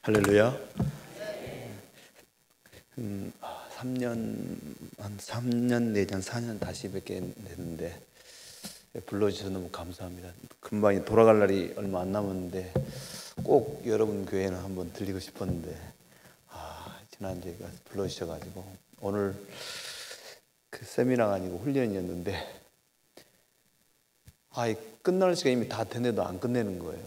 할렐루야. 3년 내지 한 4년 다시 뵙게 됐는데 불러주셔서 너무 감사합니다. 금방 돌아갈 날이 얼마 안 남았는데 꼭 여러분 교회는 한번 들리고 싶었는데 지난주에 불러주셔가지고 오늘 그 세미나가 아니고 훈련이었는데 끝날 시간이 이미 다 됐는데도 안 끝내는 거예요.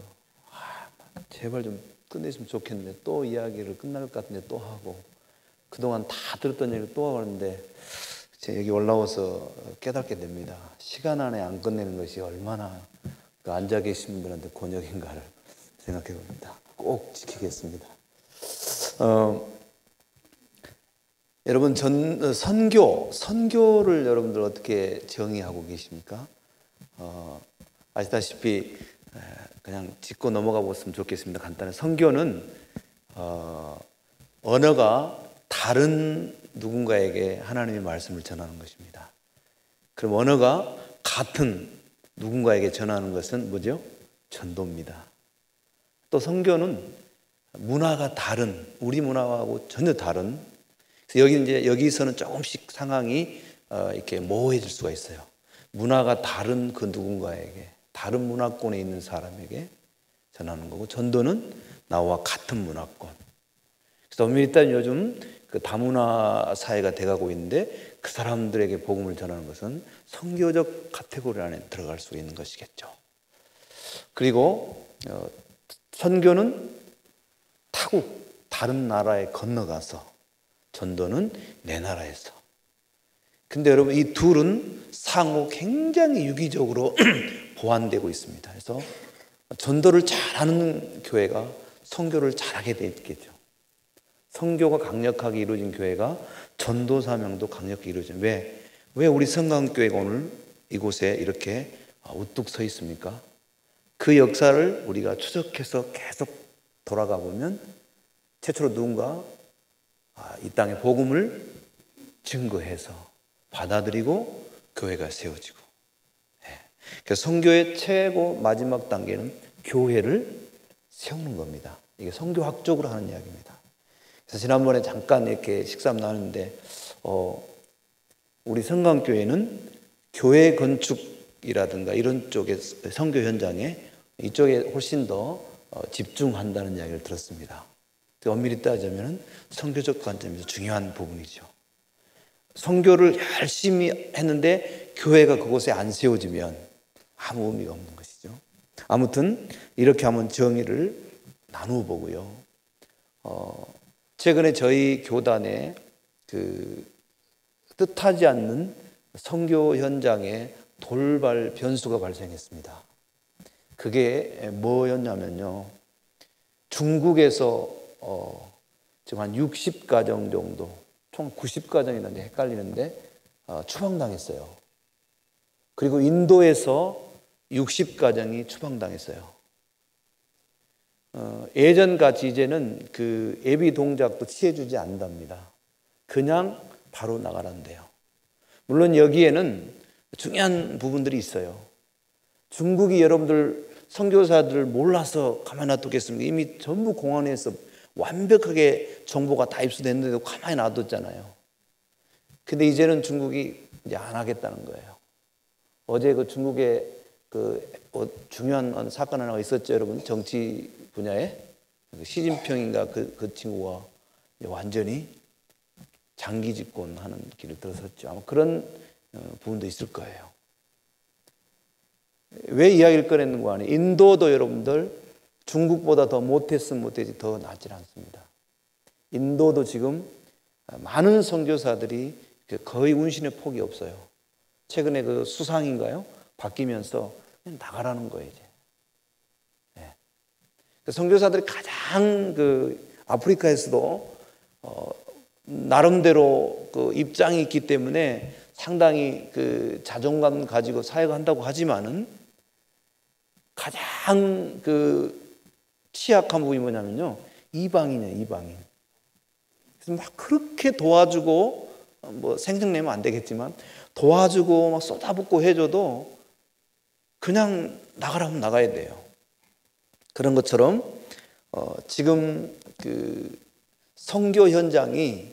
제발 좀 끝냈으면 좋겠는데 또 이야기를 끝날 것 같은데 또 하고 그동안 다 들었던 얘기를 또 하는데 여기 올라와서 깨닫게 됩니다. 시간 안에 안 끝내는 것이 얼마나 그 앉아 계신 분들한테 곤욕인가를 생각해 봅니다. 꼭 지키겠습니다. 여러분 선교를 여러분들 어떻게 정의하고 계십니까? 아시다시피 그냥 짚고 넘어가 보았으면 좋겠습니다. 간단히 선교는 언어가 다른 누군가에게 하나님의 말씀을 전하는 것입니다. 그럼 언어가 같은 누군가에게 전하는 것은 뭐죠? 전도입니다. 또 선교는 문화가 다른, 우리 문화하고 전혀 다른, 여기서는 조금씩 상황이 이렇게 모호해질 수가 있어요. 문화가 다른 그 누군가에게, 다른 문화권에 있는 사람에게 전하는 거고, 전도는 나와 같은 문화권. 그래서 엄밀히 따지면 요즘 그 다문화 사회가 돼가고 있는데 그 사람들에게 복음을 전하는 것은 선교적 카테고리 안에 들어갈 수 있는 것이겠죠. 그리고 선교는 타국, 다른 나라에 건너가서, 전도는 내 나라에서. 근데 여러분 이 둘은 상호 굉장히 유기적으로 보완되고 있습니다. 그래서 전도를 잘하는 교회가 선교를 잘하게 되겠죠. 선교가 강력하게 이루어진 교회가 전도 사명도 강력하게 이루어진. 왜 우리 성강교회가 오늘 이곳에 이렇게 우뚝 서 있습니까? 그 역사를 우리가 추적해서 계속 돌아가 보면 최초로 누군가 이 땅에 복음을 증거해서 받아들이고 교회가 세워지고. 그래서 선교의 최고 마지막 단계는 교회를 세우는 겁니다. 이게 선교학적으로 하는 이야기입니다. 그래서 지난번에 잠깐 이렇게 식사 나눴는데 우리 성강교회는 교회 건축이라든가 이런 쪽에 선교 현장에 이쪽에 훨씬 더 집중한다는 이야기를 들었습니다. 엄밀히 따지면 선교적 관점에서 중요한 부분이죠. 선교를 열심히 했는데 교회가 그곳에 안 세워지면 아무 의미가 없는 것이죠. 아무튼 이렇게 한번 정의를 나누어 보고요. 최근에 저희 교단에 그 뜻하지 않는 선교 현장에 돌발 변수가 발생했습니다. 그게 뭐였냐면요. 중국에서 지금 한 60가정 정도, 총 90가정이나 헷갈리는데 추방당했어요. 그리고 인도에서 60가정이 추방당했어요. 예전같이 이제는 그 예비 동작도 취해주지 않답니다. 그냥 바로 나가란대요. 물론 여기에는 중요한 부분들이 있어요. 중국이 여러분들 선교사들을 몰라서 가만히 놔두겠습니까? 이미 전부 공안에서 완벽하게 정보가 다 입수됐는데도 가만히 놔뒀잖아요. 근데 이제는 중국이 이제 안 하겠다는 거예요. 어제 그 중국에 그 중요한 사건 하나가 있었죠, 여러분. 정치 분야에 시진핑인가 그 친구가 완전히 장기 집권하는 길을 들어섰죠. 아마 그런 부분도 있을 거예요. 왜 이야기를 꺼냈는 거 아니에요? 인도도 여러분들 중국보다 더 못했으면 못했지 더 낫지 않습니다. 인도도 지금 많은 선교사들이 거의 운신의 폭이 없어요. 최근에 그 수상인가요? 바뀌면서 그냥 나가라는 거예요, 이제. 선교사들이 가장 아프리카에서도 나름대로 그 입장이 있기 때문에 상당히 그 자존감 가지고 사역한다고 하지만은 가장 취약한 부분이 뭐냐면요, 이방인이에요, 이방인. 그래서 막 그렇게 도와주고 뭐 생색내면 안 되겠지만 도와주고 막 쏟아붓고 해줘도 그냥 나가라면 나가야 돼요. 그런 것처럼 지금 그 선교 현장이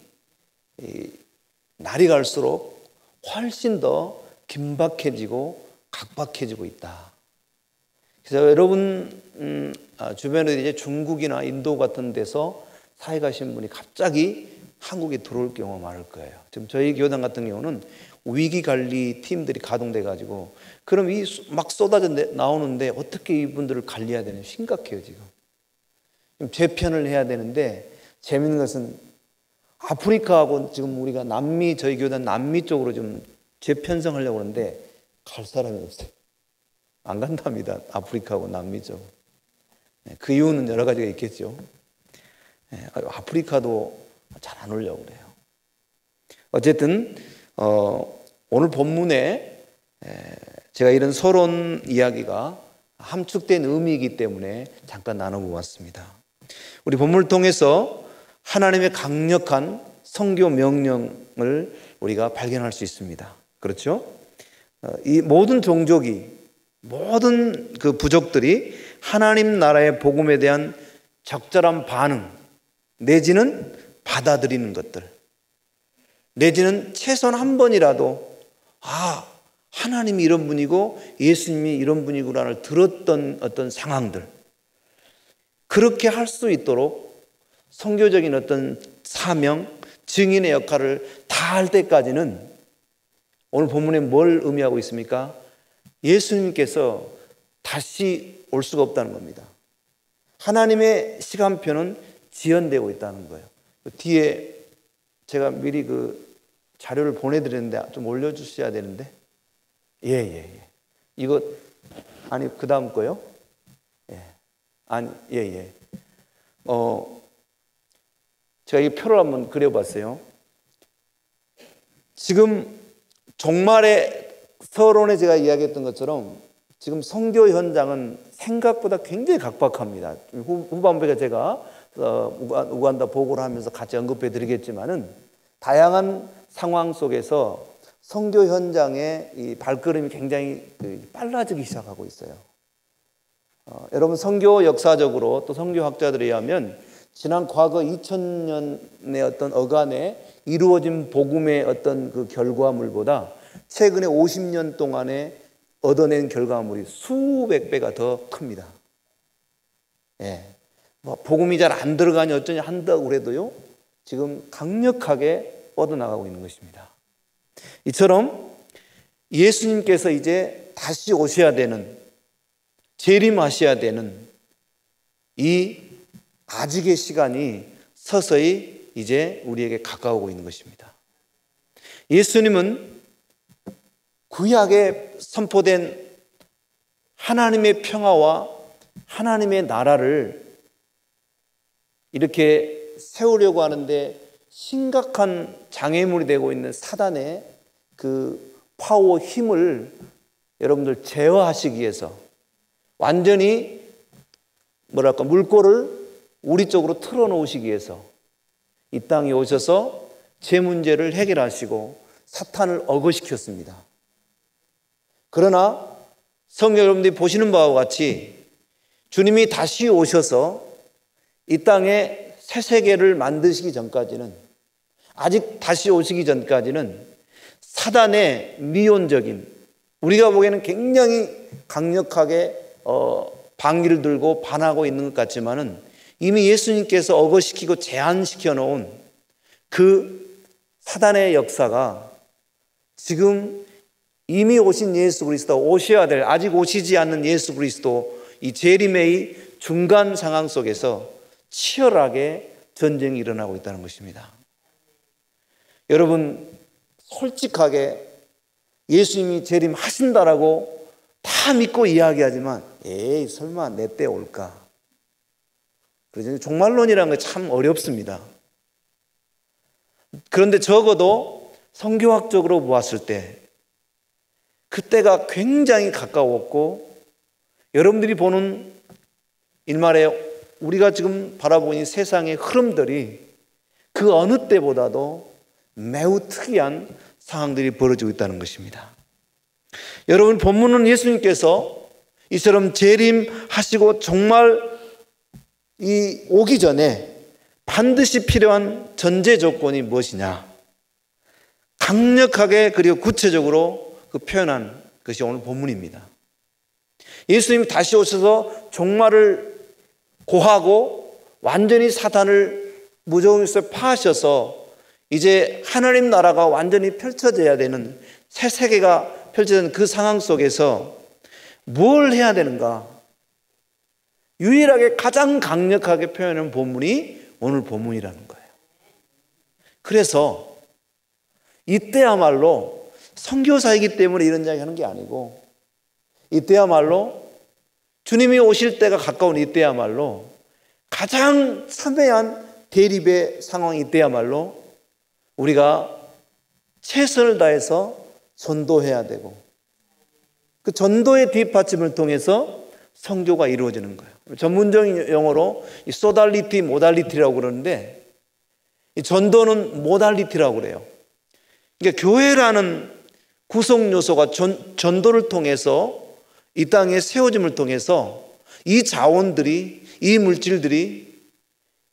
날이 갈수록 훨씬 더 긴박해지고 각박해지고 있다. 그래서 여러분 주변에 이제 중국이나 인도 같은 데서 사회 가신 분이 갑자기 한국에 들어올 경우가 많을 거예요. 지금 저희 교단 같은 경우는 위기 관리 팀들이 가동돼 가지고 그럼 이 막 쏟아져 나오는데 어떻게 이분들을 관리해야 되는 심각해요. 지금 재편을 해야 되는데 재밌는 것은 아프리카하고 지금 우리가 남미, 저희 교단 남미 쪽으로 좀 재편성하려고 하는데 갈 사람이 없어요. 안 간답니다. 아프리카하고 남미 쪽. 그 이유는 여러 가지가 있겠죠. 아프리카도 잘 안 오려고 그래요. 어쨌든 오늘 본문에 제가 이런 서론 이야기가 함축된 의미이기 때문에 잠깐 나눠보았습니다. 우리 본문을 통해서 하나님의 강력한 선교 명령을 우리가 발견할 수 있습니다. 그렇죠? 이 모든 종족이, 모든 그 부족들이 하나님 나라의 복음에 대한 적절한 반응 내지는 받아들이는 것들, 내지는 최소한 한 번이라도 하나님이 이런 분이고 예수님이 이런 분이구나를 들었던 어떤 상황들, 그렇게 할 수 있도록 선교적인 어떤 사명, 증인의 역할을 다 할 때까지는 오늘 본문에 뭘 의미하고 있습니까? 예수님께서 다시 올 수가 없다는 겁니다. 하나님의 시간표는 지연되고 있다는 거예요. 뒤에 제가 미리 그 자료를 보내드렸는데 좀 올려주셔야 되는데. 예. 이거, 아니, 그 다음 거요? 예. 아니, 예. 제가 이 표를 한번 그려봤어요. 지금 종말의 서론에 제가 이야기했던 것처럼 지금 선교 현장은 생각보다 굉장히 각박합니다. 후반부에 제가 우간다 보고를 하면서 같이 언급해 드리겠지만은 다양한 상황 속에서 선교 현장의 이 발걸음이 굉장히 빨라지기 시작하고 있어요. 여러분, 선교 역사적으로 또 선교학자들에 의하면 지난 과거 2000년의 어떤 어간에 이루어진 복음의 어떤 그 결과물보다 최근에 50년 동안에 얻어낸 결과물이 수백 배가 더 큽니다. 예. 복음이 잘 안 들어가니 어쩌냐 한다고 그래도요, 지금 강력하게 뻗어나가고 있는 것입니다. 이처럼 예수님께서 이제 다시 오셔야 되는, 재림하셔야 되는 이 아직의 시간이 서서히 이제 우리에게 가까우고 있는 것입니다. 예수님은 구약에 선포된 하나님의 평화와 하나님의 나라를 이렇게 세우려고 하는데 심각한 장애물이 되고 있는 사단의 그 파워, 힘을 여러분들 제어하시기 위해서 완전히 물꼬를 우리 쪽으로 틀어놓으시기 위해서 이 땅에 오셔서 제 문제를 해결하시고 사탄을 억어시켰습니다. 그러나 성경 여러분들이 보시는 바와 같이 주님이 다시 오셔서 이 땅에 새 세계를 만드시기 전까지는, 아직 다시 오시기 전까지는 사단의 미온적인, 우리가 보기에는 굉장히 강력하게 방귀를 들고 반하고 있는 것 같지만은 이미 예수님께서 억어시키고 제한시켜 놓은 그 사단의 역사가 지금 이미 오신 예수 그리스도, 오셔야 될, 아직 오시지 않는 예수 그리스도, 이 재림의 중간 상황 속에서 치열하게 전쟁이 일어나고 있다는 것입니다. 여러분, 솔직하게 예수님이 재림하신다라고 다 믿고 이야기하지만 에이 설마 내 때 올까? 그래서 종말론이라는 게 참 어렵습니다. 그런데 적어도 성경학적으로 보았을 때 그때가 굉장히 가까웠고, 여러분들이 보는 일말에 우리가 지금 바라보고 있는 세상의 흐름들이 그 어느 때보다도 매우 특이한 상황들이 벌어지고 있다는 것입니다. 여러분, 본문은 예수님께서 이처럼 재림하시고 정말 이 오기 전에 반드시 필요한 전제 조건이 무엇이냐? 강력하게 그리고 구체적으로 그 표현한 것이 오늘 본문입니다. 예수님이 다시 오셔서 종말을 고하고 완전히 사단을 무저음에서 파하셔서 이제 하나님 나라가 완전히 펼쳐져야 되는 새 세계가 펼쳐지는 그 상황 속에서 뭘 해야 되는가? 유일하게 가장 강력하게 표현한 본문이 오늘 본문이라는 거예요. 그래서 이때야말로 선교사이기 때문에 이런 이야기 하는 게 아니고, 이때야말로 주님이 오실 때가 가까운 이때야말로 가장 첨예한 대립의 상황이 이때야말로 우리가 최선을 다해서 전도해야 되고, 그 전도의 뒷받침을 통해서 선교가 이루어지는 거예요. 전문적인 용어로 이 소달리티, 모달리티라고 그러는데, 이 전도는 모달리티라고 그래요. 그러니까 교회라는 구성 요소가 전도를 통해서 이 땅에 세워짐을 통해서 이 자원들이, 이 물질들이,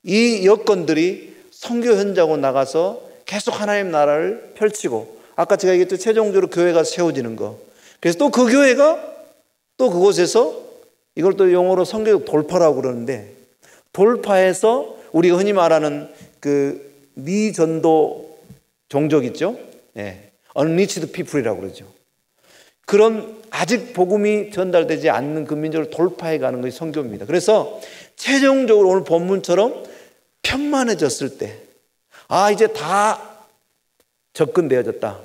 이 여건들이 선교 현장으로 나가서 계속 하나님 나라를 펼치고, 아까 제가 얘기했죠, 최종적으로 교회가 세워지는 거. 그래서 또 그 교회가 또 그곳에서, 이걸 또 용어로 선교적 돌파라고 그러는데, 돌파해서 우리가 흔히 말하는 그 미전도 종족 있죠? 예, unreached people이라고 그러죠. 그런 아직 복음이 전달되지 않는 그 민족을 돌파해 가는 것이 선교입니다. 그래서 최종적으로 오늘 본문처럼 편만해졌을 때, 아, 이제 다 접근되어졌다,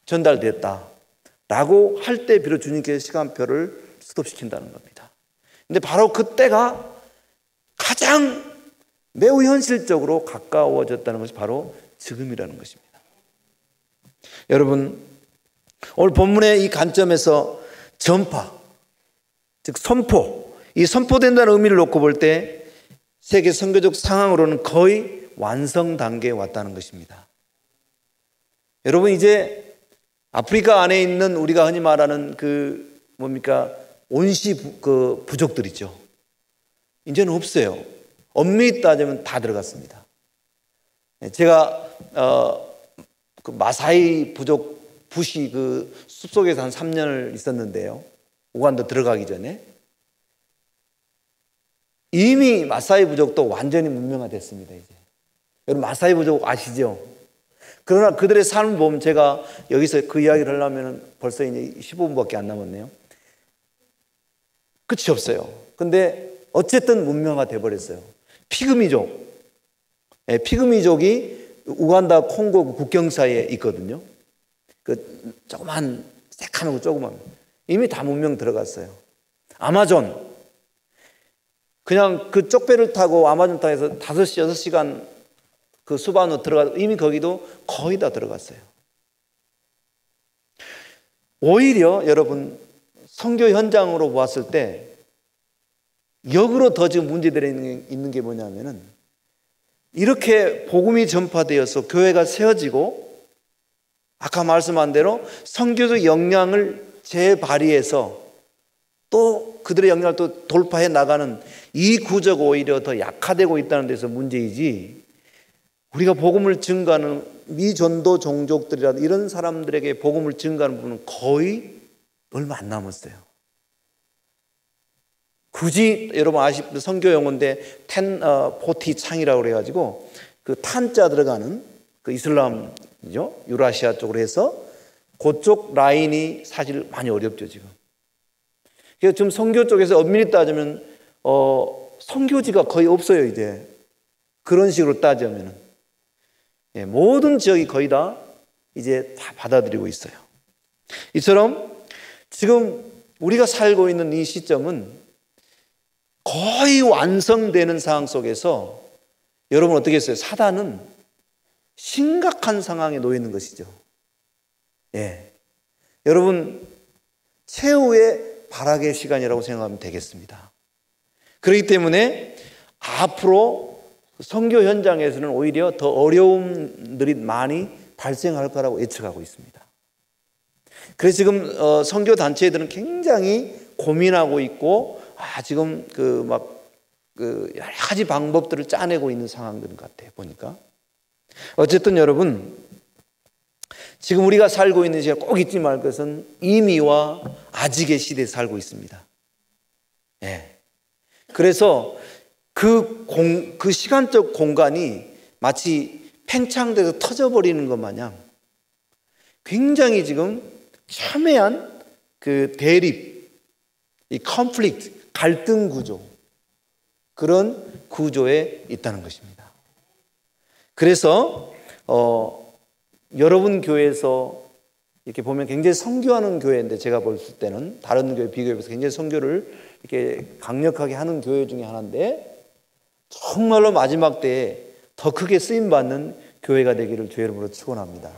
전달됐다 라고 할 때 비로소 주님께서 시간표를 스톱시킨다는 겁니다. 근데 바로 그때가 가장 매우 현실적으로 가까워졌다는 것이 바로 지금이라는 것입니다. 여러분, 오늘 본문의 이 관점에서 전파, 즉 선포, 이 선포된다는 의미를 놓고 볼 때 세계 선교적 상황으로는 거의 완성 단계에 왔다는 것입니다. 여러분, 이제 아프리카 안에 있는 우리가 흔히 말하는 그 뭡니까? 온시 그 부족들이죠. 이제는 없어요. 엄밀히 따지면 다 들어갔습니다. 제가 그 마사이 부족 부시 그 숲속에서 한 3년을 있었는데요. 우간다 들어가기 전에 이미 마사이 부족도 완전히 문명화됐습니다. 이제 여러분 마사이 부족 아시죠? 그러나 그들의 삶을 보면, 제가 여기서 그 이야기를 하려면 벌써 이제 15분밖에 안 남았네요. 끝이 없어요. 근데 어쨌든 문명화돼 버렸어요. 피그미족, 피그미족이 우간다 콩고 국경 사이에 있거든요. 그 조그만 새카맣고 조그만, 이미 다 문명 들어갔어요. 아마존, 그냥 그 쪽배를 타고 아마존 땅에서 5시, 6시간 그 수반으로 들어가, 이미 거기도 거의 다 들어갔어요. 오히려 여러분, 선교 현장으로 보았을 때 역으로 더 지금 문제들이 있는 게 뭐냐면은, 이렇게 복음이 전파되어서 교회가 세워지고, 아까 말씀한 대로 선교적 역량을 재발휘해서 또 그들의 역량을 또 돌파해 나가는 이 구조가 오히려 더 약화되고 있다는 데서 문제이지, 우리가 복음을 증거하는 미전도 종족들이라든 이런 사람들에게 복음을 증거하는 부분은 거의 얼마 안 남았어요. 굳이 여러분 아시죠? 선교 용어인데 1040 창이라고 그래가지고 그 탄자 들어가는 그 이슬람이죠, 유라시아 쪽으로 해서 그쪽 라인이 사실 많이 어렵죠 지금. 그래서 지금 선교 쪽에서 엄밀히 따지면 선교지가 거의 없어요 이제. 그런 식으로 따지면은 모든 지역이 거의 다 이제 다 받아들이고 있어요. 이처럼 지금 우리가 살고 있는 이 시점은 거의 완성되는 상황 속에서 여러분 어떻게 했어요? 사단은 심각한 상황에 놓여 있는 것이죠. 여러분 최후의 발악의 시간이라고 생각하면 되겠습니다. 그렇기 때문에 앞으로 선교 현장에서는 오히려 더 어려움들이 많이 발생할 거라고 예측하고 있습니다. 그래서 지금 선교 단체들은 굉장히 고민하고 있고, 지금 그 막 여러 가지 방법들을 짜내고 있는 상황들 같아요, 보니까. 어쨌든 여러분, 지금 우리가 살고 있는 시대 꼭 잊지 말 것은 이미와 아직의 시대에 살고 있습니다. 예. 그래서 그 시간적 공간이 마치 팽창돼서 터져버리는 것 마냥 굉장히 지금 첨예한 그 대립, 이 컨플릭트, 갈등 구조, 그런 구조에 있다는 것입니다. 그래서 여러분 교회에서 이렇게 보면 굉장히 선교하는 교회인데, 제가 볼 때는 다른 교회 비교해서 굉장히 선교를 이렇게 강력하게 하는 교회 중에 하나인데, 정말로 마지막 때에 더 크게 쓰임받는 교회가 되기를 주의 이름으로 축원합니다.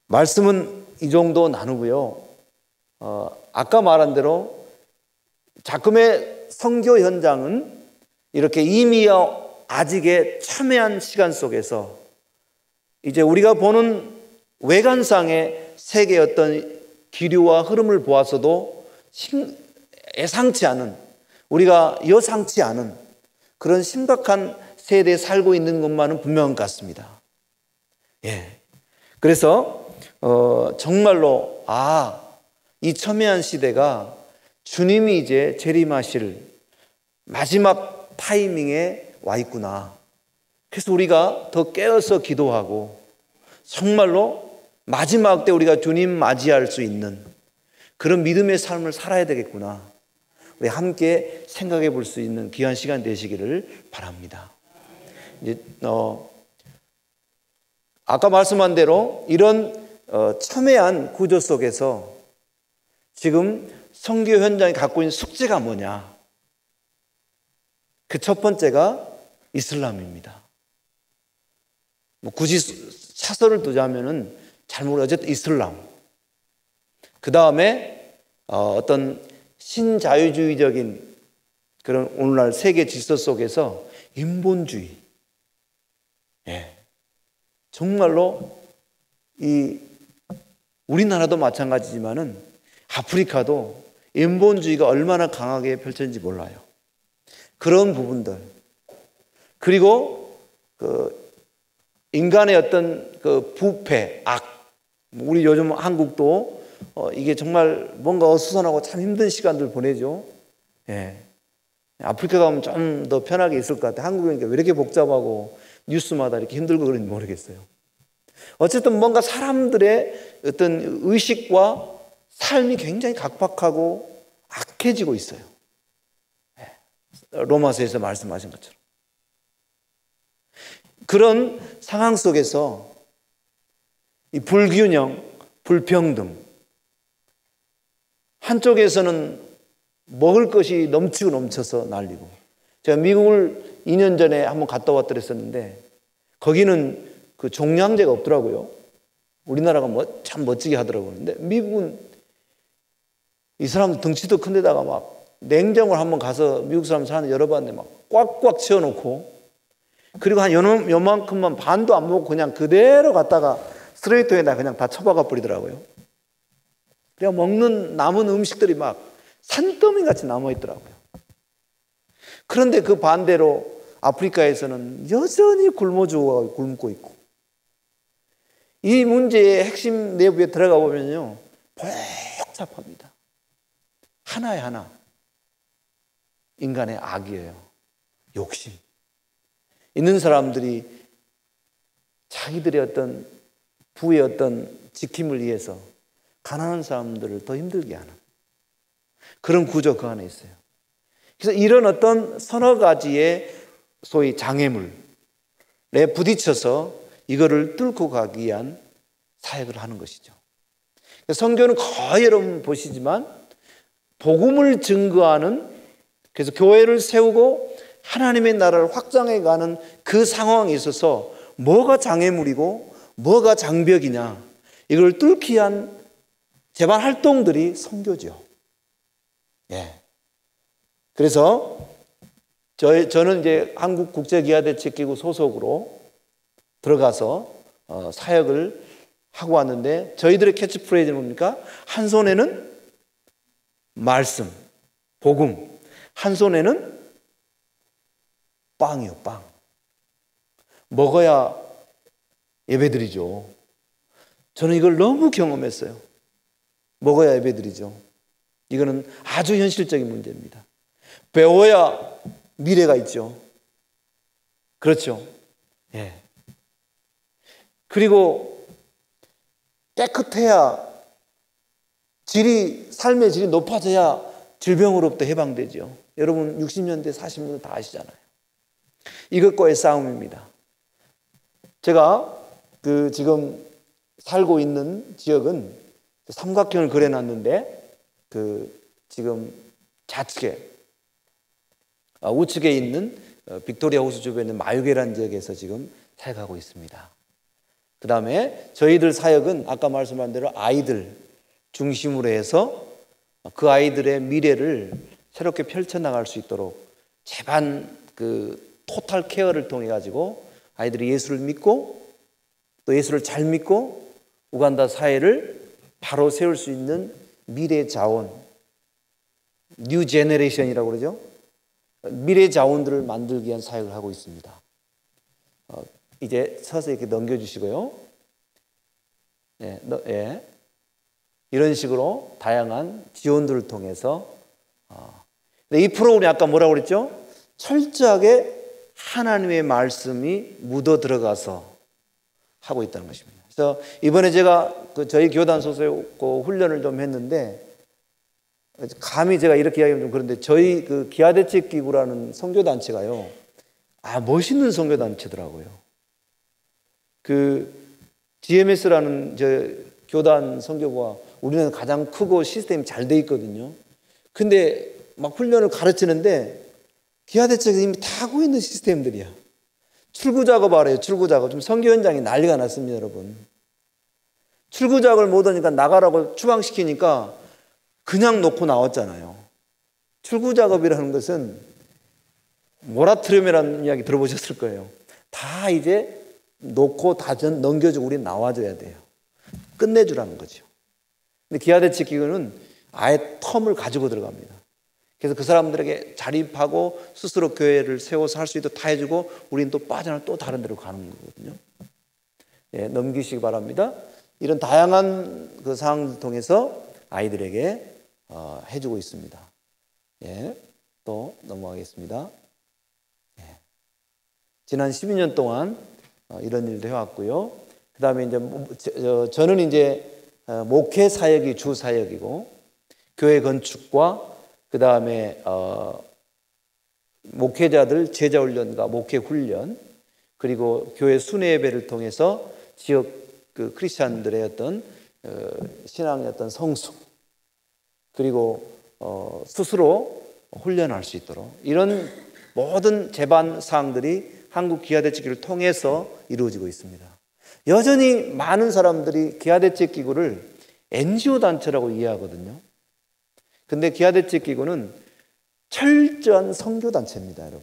말씀은 이 정도 나누고요. 아까 말한 대로 자금의 선교 현장은 이렇게 이미와 아직의 첨예한 시간 속에서 이제 우리가 보는 외관상의 세계의 어떤 기류와 흐름을 보아서도 예상치 않은, 우리가 여상치 않은 그런 심각한 세대에 살고 있는 것만은 분명한 것 같습니다. 예. 그래서 정말로 이 첨예한 시대가 주님이 이제 재림하실 마지막 타이밍에 와 있구나. 그래서 우리가 더 깨어서 기도하고 정말로 마지막 때 우리가 주님 맞이할 수 있는 그런 믿음의 삶을 살아야 되겠구나. 우리 함께 생각해 볼 수 있는 귀한 시간 되시기를 바랍니다. 이제 아까 말씀한 대로 이런 첨예한 구조 속에서 지금 선교 현장이 갖고 있는 숙제가 뭐냐? 그 첫 번째가 이슬람입니다. 굳이 차서를 두자면은 잘 모르겠어요. 어쨌든 이슬람. 그 다음에 어떤 신자유주의적인 그런 오늘날 세계 질서 속에서 인본주의. 예. 정말로 우리나라도 마찬가지지만은 아프리카도 인본주의가 얼마나 강하게 펼쳐진지 몰라요. 그런 부분들. 그리고 인간의 어떤 부패, 악. 우리 요즘 한국도 이게 정말 뭔가 어수선하고 참 힘든 시간들 보내죠. 예. 아프리카 가면 좀 더 편하게 있을 것 같아요. 한국은 왜 이렇게 복잡하고 뉴스마다 이렇게 힘들고 그런지 모르겠어요. 어쨌든 뭔가 사람들의 어떤 의식과 삶이 굉장히 각박하고 악해지고 있어요. 로마서에서 말씀하신 것처럼. 그런 상황 속에서 이 불균형, 불평등, 한쪽에서는 먹을 것이 넘치고 넘쳐서 난리고, 제가 미국을 2년 전에 한번 갔다 왔더랬었는데 거기는 그 종량제가 없더라고요. 우리나라가 참 멋지게 하더라고요. 근데 미국은 이 사람들 덩치도 큰 데다가 막 냉장고를 한번 가서 미국 사람 사는 여러 봤는데 막 꽉꽉 채워놓고, 그리고 한 요만큼만 반도 안 먹고 그냥 그대로 갖다가 쓰레기통에다 그냥 다 처박아 버리더라고요. 그냥 먹는 남은 음식들이 막 산더미 같이 남아있더라고요. 그런데 그 반대로 아프리카에서는 여전히 굶고 있고, 이 문제의 핵심 내부에 들어가 보면요, 복잡합니다. 하나에 하나 인간의 악이에요. 욕심. 있는 사람들이 자기들의 어떤 부의 어떤 지킴을 위해서 가난한 사람들을 더 힘들게 하는 그런 구조 그 안에 있어요. 그래서 이런 어떤 서너 가지의 소위 장애물에 부딪혀서 이거를 뚫고 가기 위한 사역을 하는 것이죠. 선교는 거의 여러분 보시지만 복음을 증거하는, 그래서 교회를 세우고 하나님의 나라를 확장해가는 그 상황에 있어서 뭐가 장애물이고 뭐가 장벽이냐, 이걸 뚫기 위한 재반 활동들이 선교죠. 예. 그래서 저는 이제 한국국제기아대책기구 소속으로 들어가서 사역을 하고 왔는데, 저희들의 캐치프레이즈는 뭡니까? 한 손에는 말씀, 복음, 한 손에는 빵이요, 빵. 먹어야 예배드리죠. 저는 이걸 너무 경험했어요. 먹어야 예배드리죠. 이거는 아주 현실적인 문제입니다. 배워야 미래가 있죠. 그렇죠. 예. 그리고 깨끗해야 삶의 질이 높아져야 질병으로부터 해방되죠. 여러분 60년대, 40년대 다 아시잖아요. 이것과의 싸움입니다. 제가 지금 살고 있는 지역은 삼각형을 그려놨는데 지금 좌측에 우측에 있는 빅토리아 호수 주변에 있는 마유게란 지역에서 지금 사역하고 있습니다. 그 다음에 저희들 사역은 아까 말씀한 대로 아이들 중심으로 해서 그 아이들의 미래를 새롭게 펼쳐나갈 수 있도록 제반 토탈 케어를 통해 가지고 아이들이 예수를 믿고 또 예수를 잘 믿고 우간다 사회를 바로 세울 수 있는 미래 자원, 뉴 제너레이션이라고 그러죠. 미래 자원들을 만들기 위한 사역을 하고 있습니다. 이제 서서 이렇게 넘겨주시고요. 예. 이런 식으로 다양한 지원들을 통해서 이 프로그램이 아까 뭐라고 그랬죠? 철저하게 하나님의 말씀이 묻어 들어가서 하고 있다는 것입니다. 그래서 이번에 제가 저희 교단 소속에 훈련을 좀 했는데 감히 제가 이렇게 이야기하면 좀 그런데 저희 기아대책기구라는 선교단체가요. 멋있는 선교단체더라고요. GMS라는 교단 선교부가 우리는 가장 크고 시스템이 잘 돼 있거든요. 근데 막 훈련을 가르치는데 기아대책이 이미 다 하고 있는 시스템들이야. 출구 작업 알아요. 출구 작업. 좀 선교 현장이 난리가 났습니다, 여러분. 출구 작업을 못 하니까 나가라고 추방시키니까 그냥 놓고 나왔잖아요. 출구 작업이라는 것은 모라토리움이라는 이야기 들어보셨을 거예요. 다 이제 놓고 다 넘겨주고 우리 나와줘야 돼요. 끝내주라는 거죠. 근데 기아대책기구는 아예 텀을 가지고 들어갑니다. 그래서 그 사람들에게 자립하고 스스로 교회를 세워서 할 수 있도록 다 해주고 우리는 또 빠져나가 또 다른 데로 가는 거거든요. 예, 넘기시기 바랍니다. 이런 다양한 상황을 통해서 아이들에게 해주고 있습니다. 예, 또 넘어가겠습니다. 예. 지난 12년 동안 이런 일도 해왔고요. 그 다음에 이제 저는 이제 목회 사역이 주 사역이고 교회 건축과 그 다음에 목회자들 제자 훈련과 목회 훈련 그리고 교회 순회 예배를 통해서 지역 크리스찬들의 어떤 신앙의 어떤 성숙 그리고 스스로 훈련할 수 있도록 이런 모든 제반 사항들이 한국 기아대책기구를 통해서 이루어지고 있습니다. 여전히 많은 사람들이 기아대책기구를 NGO 단체라고 이해하거든요. 근데 기아대책기구는 철저한 선교단체입니다, 여러분.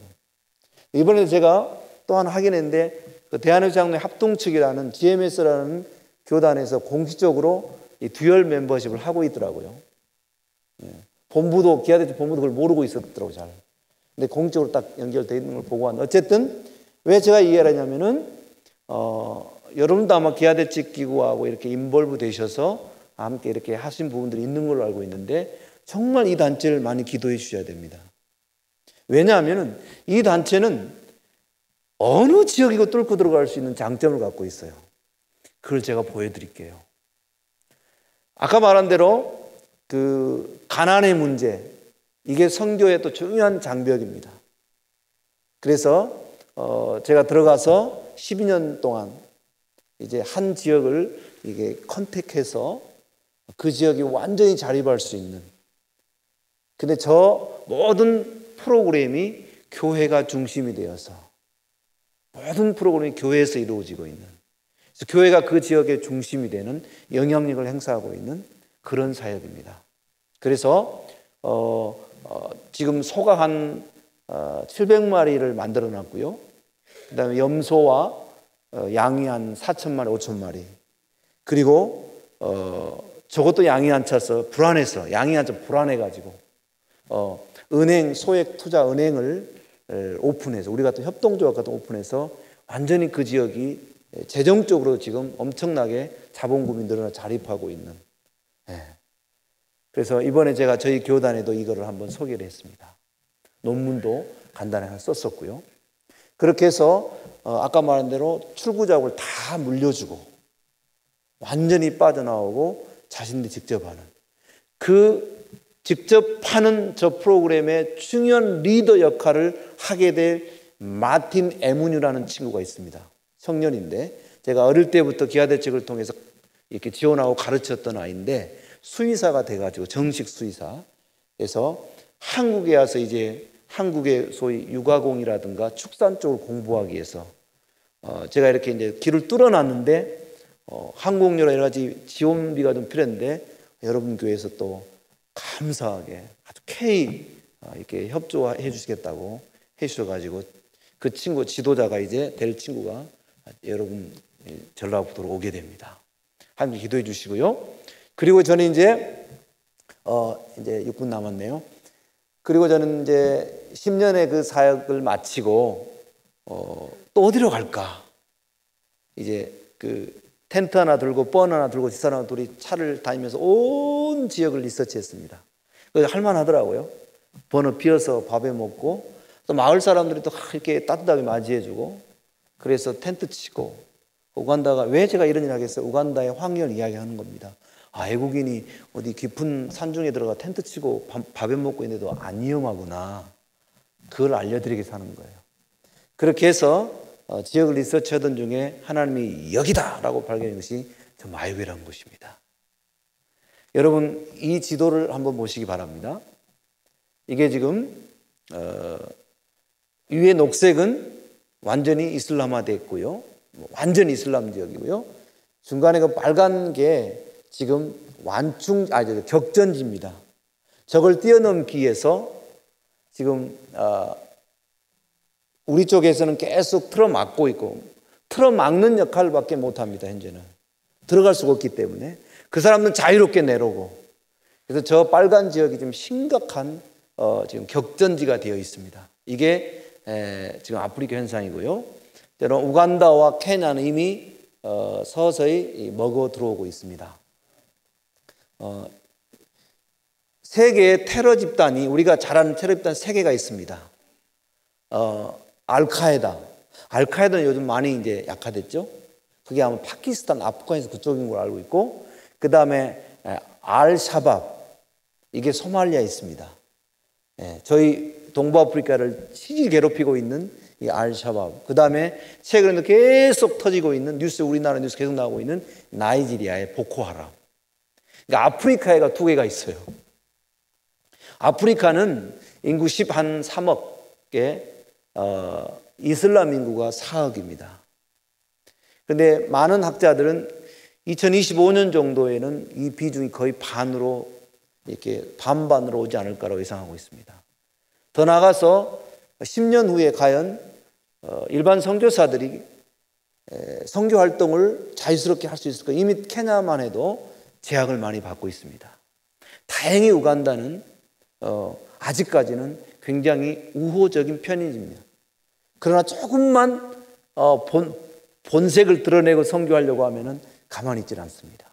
이번에 제가 또 하나 확인했는데 대한회장로회 합동측이라는 GMS라는 교단에서 공식적으로 이 듀얼 멤버십을 하고 있더라고요. 본부도 기아대책 본부도 그걸 모르고 있었더라고요, 잘. 근데 공식적으로 딱 연결되어 있는 걸 보고 왔는데 어쨌든 왜 제가 이해를 하냐면은 여러분도 아마 기아대책기구하고 이렇게 인볼브 되셔서 함께 이렇게 하신 부분들이 있는 걸로 알고 있는데 정말 이 단체를 많이 기도해 주셔야 됩니다. 왜냐하면 이 단체는 어느 지역이고 뚫고 들어갈 수 있는 장점을 갖고 있어요. 그걸 제가 보여드릴게요. 아까 말한 대로 가난의 문제 이게 선교의 또 중요한 장벽입니다. 그래서 제가 들어가서 12년 동안 이제 한 지역을 이게 컨택해서 그 지역이 완전히 자립할 수 있는 근데 저 모든 프로그램이 교회가 중심이 되어서 모든 프로그램이 교회에서 이루어지고 있는 그래서 교회가 그 지역의 중심이 되는 영향력을 행사하고 있는 그런 사역입니다. 그래서 지금 소가 한 700마리를 만들어 놨고요. 그 다음에 염소와 양이 한 4,000마리, 5,000마리 그리고 저것도 양이 안 차서 불안해서 양이 안 차서 불안해가지고 은행, 소액 투자 은행을 오픈해서, 우리가 또 협동조합 같은 오픈해서 완전히 그 지역이 재정적으로 지금 엄청나게 자본금이 늘어나 자립하고 있는. 그래서 이번에 제가 저희 교단에도 이거를 한번 소개를 했습니다. 논문도 간단히 하나 썼었고요. 그렇게 해서 아까 말한 대로 출구작업을 다 물려주고 완전히 빠져나오고 자신들이 직접 하는, 그 직접 하는 저 프로그램의 중요한 리더 역할을 하게 될 마틴 에무뉴라는 친구가 있습니다. 청년인데 제가 어릴 때부터 기아대책을 통해서 이렇게 지원하고 가르쳤던 아이인데 수의사가 돼가지고 정식 수의사. 그래서 한국에 와서 이제 한국의 소위 육아공이라든가 축산 쪽을 공부하기 위해서 제가 이렇게 이제 길을 뚫어놨는데 항공료나 여러 가지 지원비가 좀 필요했는데 여러분 교회에서 또 감사하게 아주 이렇게 협조해 주시겠다고 해 주셔가지고 그 친구 지도자가 이제 될 친구가 여러분 전라북도로 오게 됩니다. 함께 기도해 주시고요. 그리고 저는 이제 6분 남았네요. 그리고 저는 이제 10년의 그 사역을 마치고 또 어디로 갈까? 이제 그 텐트 하나 들고 번 하나 들고 집사람 둘이 차를 다니면서 온 지역을 리서치했습니다. 그래서 할만하더라고요. 번호 비어서 밥에 먹고 또 마을 사람들이 또 이렇게 따뜻하게 맞이해주고, 그래서 텐트 치고, 우간다가 왜 제가 이런 일을 하겠어요? 우간다의 황열 이야기하는 겁니다. 외국인이 어디 깊은 산중에 들어가 텐트 치고 밥에 먹고 있는데도 안 위험하구나. 그걸 알려드리기 위해서 하는 거예요. 그렇게 해서 지역을 리서치하던 중에 하나님이 여기다라고 발견한 것이 저 마이웨라는 곳입니다. 여러분 이 지도를 한번 보시기 바랍니다. 이게 지금 위에 녹색은 완전히 이슬람화되어 있고요. 완전히 이슬람 지역이고요. 중간에 그 빨간 게 지금 격전지입니다. 저걸 뛰어넘기 위해서 지금 우리 쪽에서는 계속 틀어막고 있고, 틀어막는 역할밖에 못합니다. 현재는 들어갈 수가 없기 때문에 그 사람들은 자유롭게 내려오고, 그래서 저 빨간 지역이 좀 심각한 지금 격전지가 되어 있습니다. 이게 지금 아프리카 현상이고요. 때로 우간다와 케냐는 이미 서서히 먹어 들어오고 있습니다. 세계의 테러 집단이, 우리가 잘 아는 테러 집단 3개가 있습니다. 알카에다는 요즘 많이 이제 약화됐죠. 그게 아마 파키스탄, 아프간에서 그쪽인 걸 알고 있고, 그 다음에 알샤밥, 이게 소말리아에 있습니다. 저희 동부아프리카를 시기 괴롭히고 있는 이 알샤밥, 그 다음에 최근에도 계속 터지고 있는 우리나라 뉴스 계속 나오고 있는 나이지리아의 보코하람. 그러니까 아프리카에가 2개가 있어요. 아프리카는 인구 3억에 이슬람 인구가 4억입니다. 그런데 많은 학자들은 2025년 정도에는 이 비중이 거의 반으로, 이렇게 반반으로 오지 않을까라고 예상하고 있습니다. 더 나아가서 10년 후에 과연 일반 선교사들이 선교 활동을 자유스럽게 할 수 있을까? 이미 케냐만 해도 제약을 많이 받고 있습니다. 다행히 우간다는 아직까지는 굉장히 우호적인 편입니다. 그러나 조금만 본색을 드러내고 선교하려고 하면은 가만히 있질 않습니다.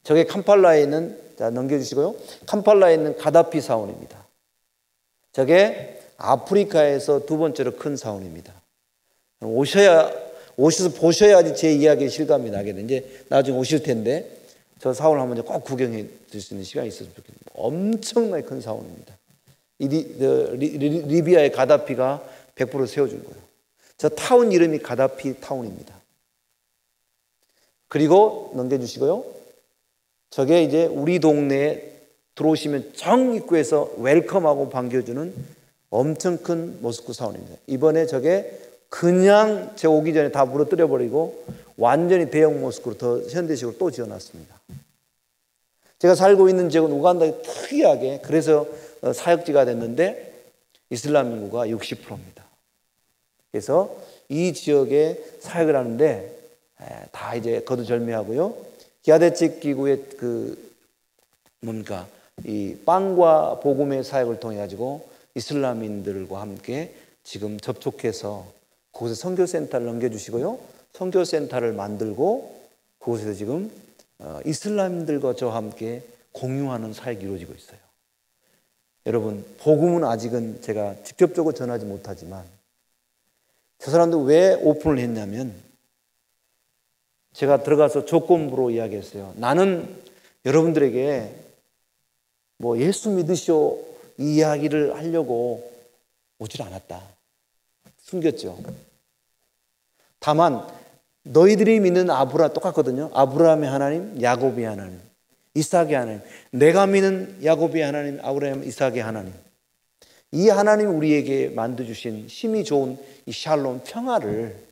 저게 캄팔라에 있는, 자 넘겨주시고요, 캄팔라에 있는 가다피 사원입니다. 저게 아프리카에서 2번째로 큰 사원입니다. 오셔서 보셔야지 제 이야기에 실감이 나게 되는데, 나중에 오실 텐데 저 사원을 한번 꼭 구경해 줄 수 있는 시간이 있었으면 좋겠습니다. 엄청나게 큰 사원입니다. 리비아의 가다피가 100% 세워준 거예요. 저 타운 이름이 가다피 타운입니다. 그리고 넘겨주시고요, 저게 이제 우리 동네에 들어오시면 정 입구에서 웰컴하고 반겨주는 엄청 큰 모스크 사원입니다. 이번에 저게 그냥 제 오기 전에 다 무너뜨려 버리고 완전히 대형 모스크로 더 현대식으로 또 지어놨습니다. 제가 살고 있는 지역은 우간다에 특이하게, 그래서 사역지가 됐는데 이슬람 인구가 60%입니다. 그래서 이 지역에 사역을 하는데 다 이제 거두절미하고요. 기아대책 기구의 이 빵과 복음의 사역을 통해 가지고 이슬람인들과 함께 지금 접촉해서 그곳에 선교센터를 넘겨주시고요. 선교센터를 만들고 그곳에서 지금 이슬람인들과 저와 함께 공유하는 사역이 이루어지고 있어요. 여러분, 복음은 아직은 제가 직접적으로 전하지 못하지만 저 사람들 왜 오픈을 했냐면 제가 들어가서 조건부로 이야기했어요. 나는 여러분들에게 뭐 예수 믿으시오 이 이야기를 하려고 오질 않았다. 숨겼죠. 다만 너희들이 믿는 아브라 똑같거든요. 아브라함의 하나님, 야곱의 하나님, 이삭의 하나님. 내가 믿는 야곱의 하나님, 아브라함, 이삭의 하나님. 이 하나님 우리에게 만들어주신 힘이 좋은 이 샬롬 평화를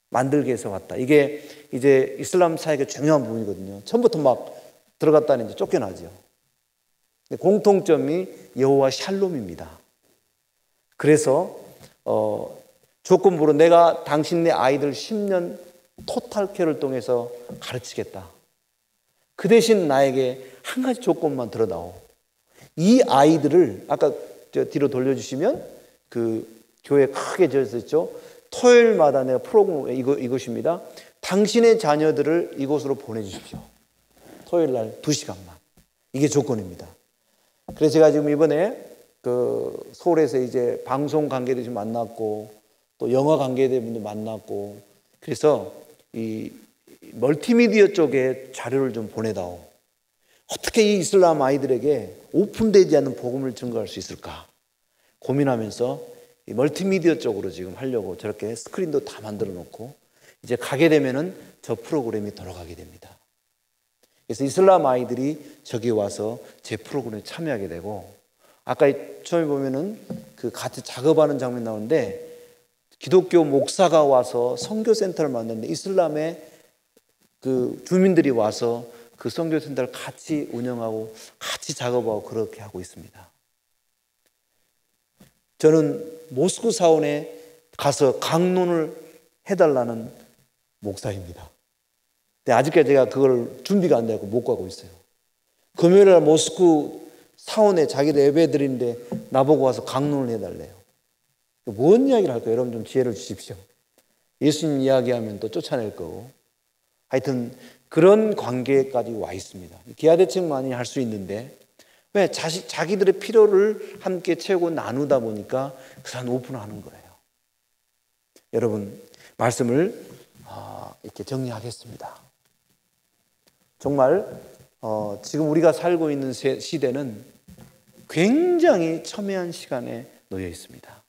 만들기 위해서 왔다. 이게 이제 이슬람 사역의 중요한 부분이거든요. 처음부터 막 들어갔다니 이제 쫓겨나죠. 공통점이 여호와 샬롬입니다. 그래서 조건부로 내가 당신네 아이들 10년 토탈 케어를 통해서 가르치겠다. 그 대신 나에게 한 가지 조건만 들어다오. 이 아이들을 아까 뒤로 돌려주시면 그 교회 크게 적혀있죠. 토요일마다 내가 프로그램 이것입니다. 당신의 자녀들을 이곳으로 보내주십시오. 토요일 날 2시간만. 이게 조건입니다. 그래서 제가 지금 이번에 그 서울에서 이제 방송 관계도 좀 만났고 또 영화 관계된 분도 만났고 그래서 이 멀티미디어 쪽에 자료를 좀 보내다오. 어떻게 이 이슬람 아이들에게 오픈되지 않는 복음을 증거할 수 있을까 고민하면서 이 멀티미디어 쪽으로 지금 하려고 저렇게 스크린도 다 만들어 놓고 이제 가게 되면은 저 프로그램이 돌아가게 됩니다. 그래서 이슬람 아이들이 저기 와서 제 프로그램에 참여하게 되고 아까 처음에 보면은 그 같이 작업하는 장면 나오는데 기독교 목사가 와서 선교센터를 만드는데 이슬람의 그 주민들이 와서 그 선교센터를 같이 운영하고 같이 작업하고 그렇게 하고 있습니다. 저는 모스크 사원에 가서 강론을 해달라는 목사입니다. 근데 아직까지 제가 그걸 준비가 안 되고 못 가고 있어요. 금요일날 모스크 사원에 자기들 예배 드리는데 나보고 와서 강론을 해달래요. 뭔 이야기를 할까요? 여러분 좀 지혜를 주십시오. 예수님 이야기하면 또 쫓아낼 거고. 하여튼 그런 관계까지 와 있습니다. 기하대책만이 할 수 있는데 왜 자기들의 필요를 함께 채우고 나누다 보니까 그 사람 오픈하는 거예요. 여러분 말씀을 이렇게 정리하겠습니다. 정말 지금 우리가 살고 있는 시대는 굉장히 첨예한 시간에 놓여 있습니다.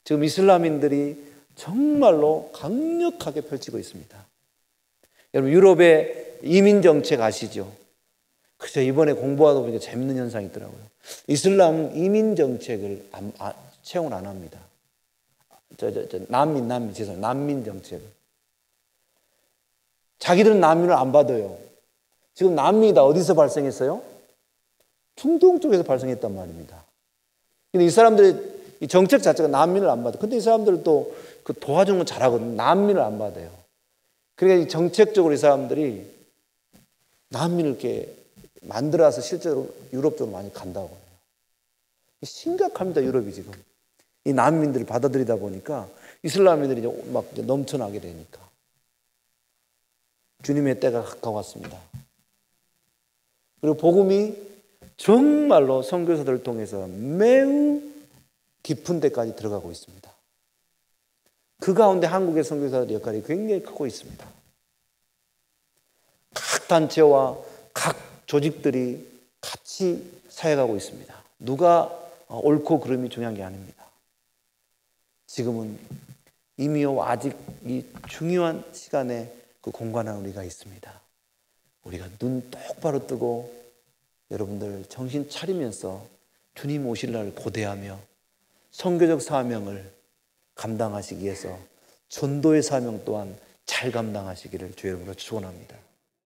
지금 이슬람인들이 정말로 강력하게 펼치고 있습니다. 여러분 유럽의 이민 정책 아시죠? 그래서 이번에 공부하다 보니까 재밌는 현상이 있더라고요. 이슬람 이민 정책을 채용을 안 합니다. 난민 정책을. 자기들은 난민을 안 받아요. 지금 난민이 다 어디서 발생했어요? 중동 쪽에서 발생했단 말입니다. 근데 이 사람들의 이 정책 자체가 난민을 안 받아요. 근데 이 사람들도 그 도와주는 건 잘하거든요. 난민을 안 받아요. 그러니까 이 정책적으로 이 사람들이 난민을 이렇게 만들어서 실제로 유럽 쪽으로 많이 간다고 해요. 심각합니다, 유럽이 지금. 이 난민들을 받아들이다 보니까 이슬람인들이 막 넘쳐나게 되니까. 주님의 때가 가까웠습니다. 그리고 복음이 정말로 선교사들을 통해서 매우 깊은 데까지 들어가고 있습니다. 그 가운데 한국의 선교사들의 역할이 굉장히 크고 있습니다. 각 단체와 각 조직들이 같이 사역하고 있습니다. 누가 옳고 그름이 중요한 게 아닙니다. 지금은 이미요 아직 이 중요한 시간에 그 공간에 우리가 있습니다. 우리가 눈 똑바로 뜨고 여러분들 정신 차리면서 주님 오실 날을 고대하며 선교적 사명을 감당하시기 위해서 전도의 사명 또한 잘 감당하시기를 주의 이름으로 축원합니다.